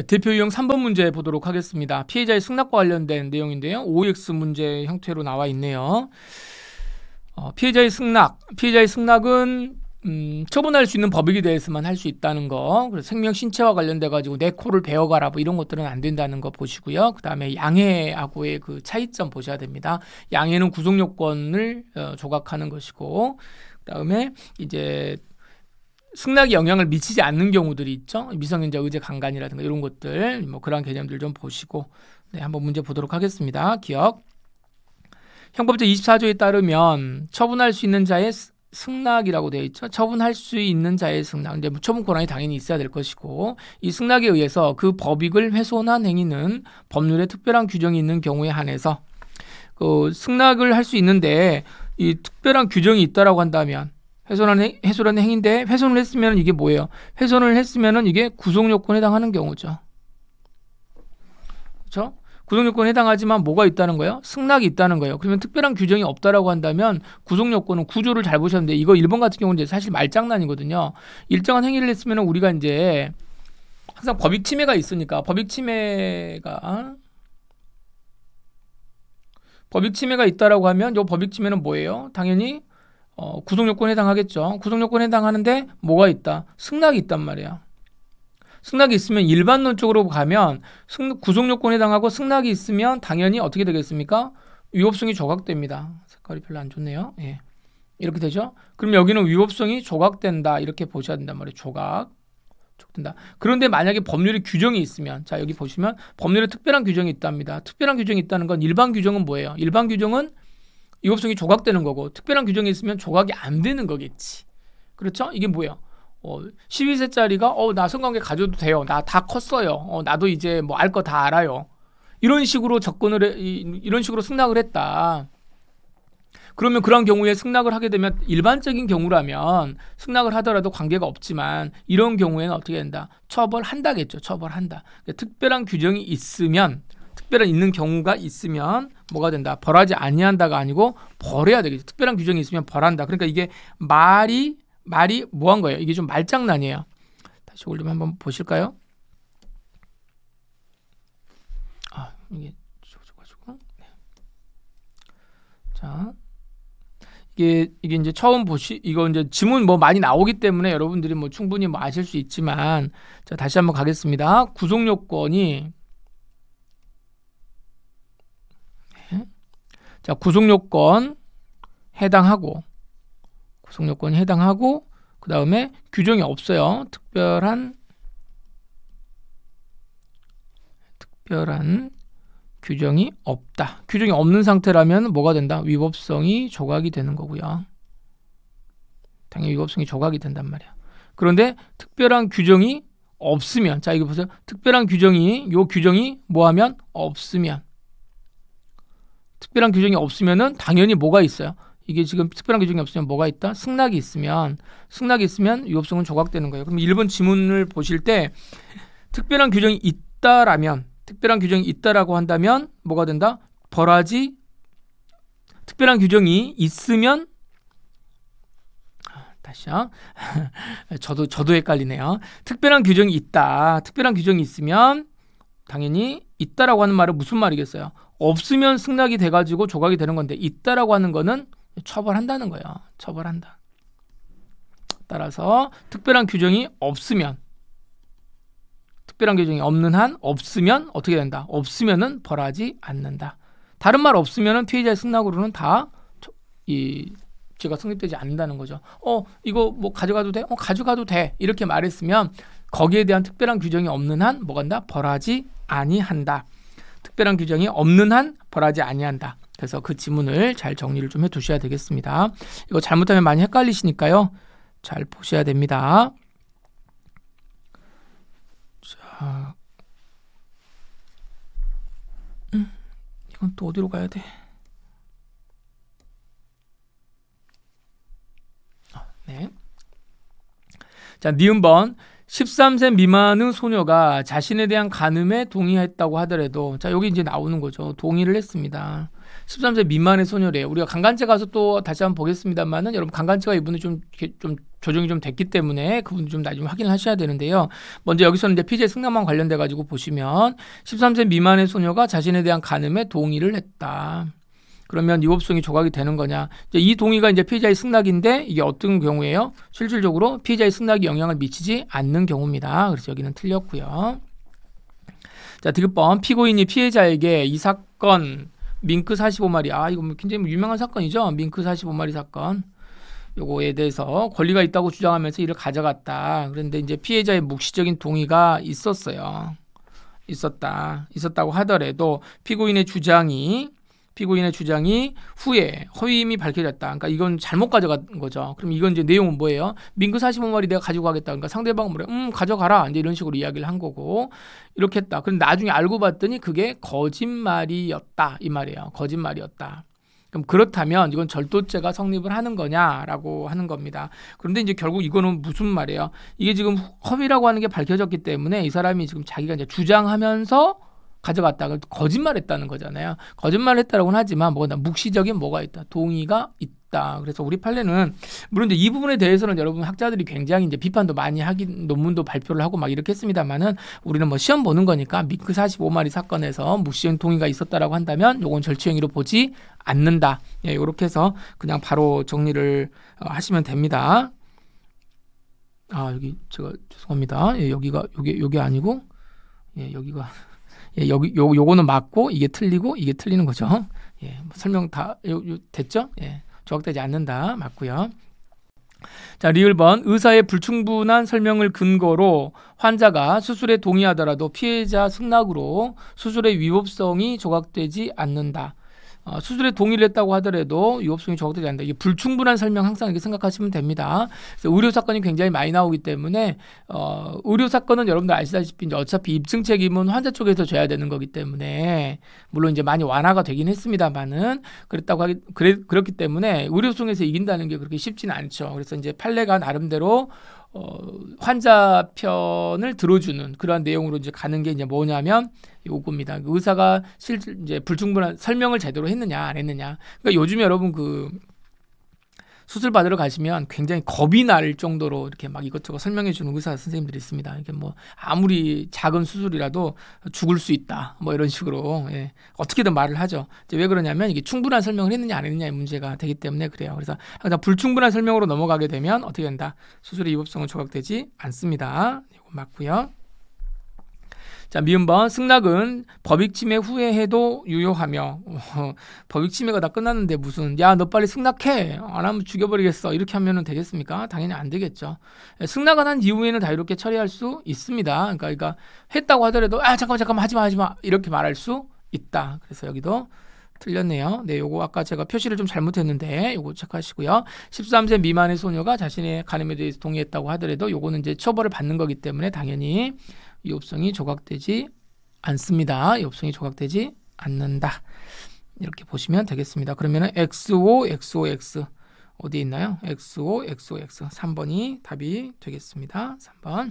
대표 유형 3번 문제 보도록 하겠습니다. 피해자의 승낙과 관련된 내용인데요. OX 문제 형태로 나와 있네요. 피해자의 승낙은 처분할 수 있는 법익에 대해서만 할 수 있다는 거. 그래서 생명 신체와 관련돼 가지고 내 코를 베어가라 뭐 이런 것들은 안 된다는 거 보시고요. 그다음에 양해하고의 그 차이점 보셔야 됩니다. 양해는 구속 요건을 조각하는 것이고, 그다음에 이제 승낙이 영향을 미치지 않는 경우들이 있죠. 미성년자 의제 강간이라든가 이런 것들, 뭐 그런 개념들 좀 보시고, 네, 한번 문제 보도록 하겠습니다. 기억. 형법 제24조에 따르면 처분할 수 있는 자의 승낙이라고 되어 있죠. 처분할 수 있는 자의 승낙. 이제 처분 권한이 당연히 있어야 될 것이고, 이 승낙에 의해서 그 법익을 훼손한 행위는 법률에 특별한 규정이 있는 경우에 한해서 그 승낙을 할 수 있는데, 이 특별한 규정이 있다라고 한다면 훼손한 행위인데, 훼손을 했으면 이게 뭐예요? 훼손을 했으면은 이게 구속 요건에 해당하는 경우죠. 그렇죠? 구속 요건에 해당하지만 뭐가 있다는 거예요? 승낙이 있다는 거예요. 그러면 특별한 규정이 없다라고 한다면 구속 요건은 구조를 잘 보셨는데, 이거 1번 같은 경우는 이제 사실 말장난이거든요. 일정한 행위를 했으면 우리가 이제 항상 법익 침해가 있으니까 법익 침해가 있다라고 하면 이 법익 침해는 뭐예요? 당연히 구속 요건에 해당하겠죠. 구속 요건에 해당하는데 뭐가 있다? 승낙이 있단 말이야. 승낙이 있으면 일반론적으로 가면 구속 요건에 해당하고 승낙이 있으면 당연히 어떻게 되겠습니까? 위법성이 조각됩니다. 색깔이 별로 안 좋네요. 예. 이렇게 되죠. 그럼 여기는 위법성이 조각된다 이렇게 보셔야 된단 말이에요. 조각된다. 그런데 만약에 법률에 규정이 있으면, 자 여기 보시면 법률에 특별한 규정이 있답니다. 특별한 규정이 있다는 건, 일반 규정은 뭐예요? 일반 규정은 위법성이 조각되는 거고, 특별한 규정이 있으면 조각이 안 되는 거겠지. 그렇죠? 이게 뭐예요? 12세짜리가 나 성관계 가져도 돼요. 나 다 컸어요. 나도 이제 뭐 알 거 다 알아요. 이런 식으로 이런 식으로 승낙을 했다. 그러면 그런 경우에 승낙을 하게 되면, 일반적인 경우라면 승낙을 하더라도 관계가 없지만 이런 경우에는 어떻게 된다? 처벌한다겠죠. 처벌한다. 그러니까 특별한 규정이 있으면, 특별한 있는 경우가 있으면 뭐가 된다? 벌하지 아니한다가 아니고 벌해야 되겠죠. 특별한 규정이 있으면 벌한다. 그러니까 이게 말이 뭐한 거예요? 이게 좀 말장난이에요. 다시 올리면 한번 보실까요? 이게 좁아가지고. 네. 자, 이게 이제 처음 이거 이제 지문 뭐 많이 나오기 때문에 여러분들이 뭐 충분히 뭐 아실 수 있지만, 자 다시 한번 가겠습니다. 구속 요건이, 네. 자 구속 요건 해당하고, 그 다음에 규정이 없어요. 특별한 규정이 없다. 규정이 없는 상태라면 뭐가 된다? 위법성이 조각이 되는 거고요. 당연히 위법성이 조각이 된단 말이야. 그런데 특별한 규정이 없으면, 자 이거 보세요. 특별한 규정이, 요 규정이 뭐하면 없으면, 특별한 규정이 없으면은 당연히 뭐가 있어요? 이게 지금 특별한 규정이 없으면 뭐가 있다? 승낙이 있으면 위법성은 조각되는 거예요. 그럼 1번 지문을 보실 때 특별한 규정이 있다라고 한다면 뭐가 된다? 벌하지, 특별한 규정이 있으면, 다시요. 저도 헷갈리네요. 특별한 규정이 있다. 특별한 규정이 있으면, 당연히 있다라고 하는 말은 무슨 말이겠어요? 없으면 승낙이 돼가지고 조각이 되는 건데, 있다라고 하는 거는 처벌한다는 거예요. 처벌한다. 따라서 특별한 규정이 없으면, 특별한 규정이 없는 한, 없으면 어떻게 된다? 없으면은 벌하지 않는다. 다른 말 없으면은 피해자의 승낙으로는 다 이 죄가 성립되지 않는다는 거죠. 이거 뭐 가져가도 돼? 가져가도 돼. 이렇게 말했으면 거기에 대한 특별한 규정이 없는 한 뭐가 한다? 벌하지 아니한다. 특별한 규정이 없는 한 벌하지 아니한다. 그래서 그 지문을 잘 정리를 좀 해두셔야 되겠습니다. 이거 잘못하면 많이 헷갈리시니까요. 잘 보셔야 됩니다. 자, 이건 또 어디로 가야 돼? 네. 자, 니은번 13세 미만의 소녀가 자신에 대한 간음에 동의했다고 하더라도, 자 여기 이제 나오는 거죠. 동의를 했습니다. 13세 미만의 소녀래요. 우리가 강간죄 가서 또 다시 한번 보겠습니다만은 여러분 강간죄가 이분은 좀 조정이 좀 됐기 때문에 그분 좀 나중에 확인을 하셔야 되는데요. 먼저 여기서는 이제 피해자의 승낙만 관련돼 가지고 보시면 13세 미만의 소녀가 자신에 대한 간음에 동의를 했다. 그러면 유법성이 조각이 되는 거냐? 이제 이 동의가 이제 피해자의 승낙인데 이게 어떤 경우예요? 실질적으로 피해자의 승낙이 영향을 미치지 않는 경우입니다. 그래서 여기는 틀렸고요. 자, 디귿번 피고인이 피해자에게 이 사건 밍크 45마리 이거 굉장히 유명한 사건이죠. 밍크 45마리 사건. 요거에 대해서 권리가 있다고 주장하면서 이를 가져갔다. 그런데 이제 피해자의 묵시적인 동의가 있었다고 하더라도 피고인의 주장이 후에 허위임이 밝혀졌다. 그러니까 이건 잘못 가져간 거죠. 그럼 이건 이제 내용은 뭐예요? 밍크 45마리 내가 가지고 가겠다. 그러니까 상대방은 뭐래? 가져가라. 이제 이런 식으로 이야기를 한 거고 이렇게 했다. 그런데 나중에 알고 봤더니 그게 거짓말이었다. 이 말이에요. 거짓말이었다. 그럼 그렇다면 이건 절도죄가 성립을 하는 거냐라고 하는 겁니다. 그런데 이제 결국 이거는 무슨 말이에요? 이게 지금 허위라고 하는 게 밝혀졌기 때문에 이 사람이 지금 자기가 이제 주장하면서 가져갔다. 거짓말했다는 거잖아요. 거짓말했다라고는 하지만 묵시적인 뭐가 있다. 동의가 있다. 그래서 우리 판례는 물론 이제 이 부분에 대해서는 여러분 학자들이 굉장히 이제 비판도 많이 하긴 논문도 발표를 하고 막 이렇게 했습니다만은 우리는 뭐 시험 보는 거니까 밍크 45마리 사건에서 묵시적인 동의가 있었다라고 한다면 요건 절취행위로 보지 않는다. 예, 이렇게 해서 그냥 바로 정리를 하시면 됩니다. 여기 제가 죄송합니다. 예, 여기가 요게 아니고 여기가 요거는 맞고 이게 틀리고 이게 틀리는 거죠. 예, 설명 다 됐죠? 예, 조각되지 않는다. 맞고요. 자, 리을번 의사의 불충분한 설명을 근거로 환자가 수술에 동의하더라도 피해자 승낙으로 수술의 위법성이 조각되지 않는다. 수술에 동의를 했다고 하더라도 위법성이 조각되지 않는다. 이게 불충분한 설명 항상 이렇게 생각하시면 됩니다. 그래서 의료 사건이 굉장히 많이 나오기 때문에 의료 사건은 여러분들 아시다시피 이제 어차피 입증 책임은 환자 쪽에서 져야 되는 거기 때문에 물론 이제 많이 완화가 되긴 했습니다만은 그렇기 때문에 의료소송에서 이긴다는 게 그렇게 쉽지는 않죠. 그래서 이제 판례가 나름대로 환자 편을 들어주는 그러한 내용으로 이제 가는 게 이제 뭐냐면 요겁니다. 의사가 이제 불충분한 설명을 제대로 했느냐 안 했느냐. 그러니까 요즘 여러분 수술 받으러 가시면 굉장히 겁이 날 정도로 이렇게 막 이것저것 설명해 주는 의사 선생님들이 있습니다. 이게 뭐 아무리 작은 수술이라도 죽을 수 있다. 뭐 이런 식으로 어떻게든 말을 하죠. 이제 왜 그러냐면 이게 충분한 설명을 했느냐 안 했느냐의 문제가 되기 때문에 그래요. 그래서 항상 불충분한 설명으로 넘어가게 되면 어떻게 된다? 수술의 위법성은 조각되지 않습니다. 이거 맞고요. 자, 미음번 승낙은 법익침해 후에 해도 유효하며 법익침해가 다 끝났는데 무슨 야 너 빨리 승낙해 안 하면 죽여버리겠어 이렇게 하면 되겠습니까? 당연히 안 되겠죠. 승낙은 한 이후에는 다 이렇게 처리할 수 있습니다. 그러니까 했다고 하더라도 잠깐만 하지마 이렇게 말할 수 있다. 그래서 여기도 틀렸네요. 네, 요거 아까 제가 표시를 좀 잘못했는데 요거 체크하시고요. 13세 미만의 소녀가 자신의 간음에 대해서 동의했다고 하더라도 요거는 이제 처벌을 받는 거기 때문에 당연히 위법성이 조각되지 않습니다. 위법성이 조각되지 않는다. 이렇게 보시면 되겠습니다. 그러면은 XO, XOX 어디 있나요? XO, XOX 3번이 답이 되겠습니다. 3번.